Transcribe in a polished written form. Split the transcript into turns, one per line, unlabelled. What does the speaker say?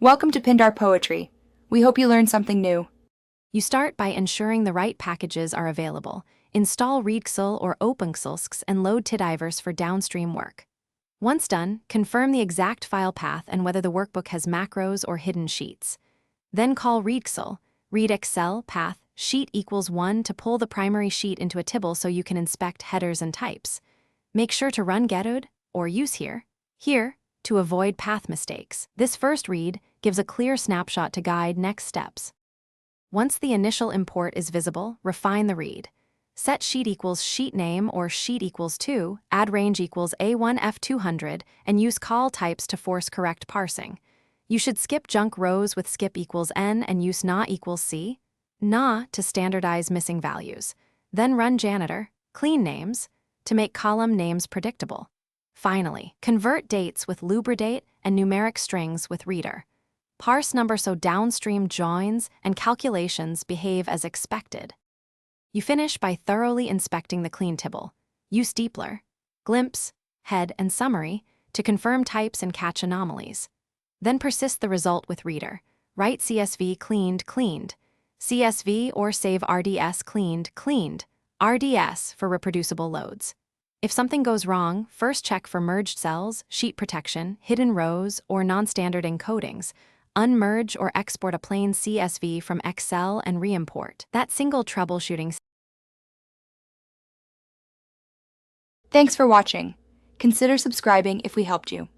Welcome to Pindar Poetry. We hope you learned something new.
You start by ensuring the right packages are available. Install Readxel or OpenXelsk and load Tidivers for downstream work. Once done, confirm the exact file path and whether the workbook has macros or hidden sheets. Then call Readxel, read Excel path sheet equals 1 to pull the primary sheet into a tibble so you can inspect headers and types. Make sure to run getOd or use here to avoid path mistakes. This first read gives a clear snapshot to guide next steps. Once the initial import is visible, refine the read. Set sheet equals sheet name or sheet equals 2, add range equals A1F200, and use call types to force correct parsing. You should skip junk rows with skip equals N and use na equals C, na to standardize missing values. Then run janitor, clean names, to make column names predictable. Finally, convert dates with lubridate and numeric strings with reader. Parse number so downstream joins and calculations behave as expected. You finish by thoroughly inspecting the clean tibble. Use Dplyr, glimpse, head, and summary to confirm types and catch anomalies. Then persist the result with reader. Write CSV cleaned, CSV or save RDS cleaned, RDS for reproducible loads. If something goes wrong, first check for merged cells, sheet protection, hidden rows, or non-standard encodings. Unmerge or export a plain CSV from Excel and re-import. That single troubleshooting.
Thanks for watching. Consider subscribing if we helped you.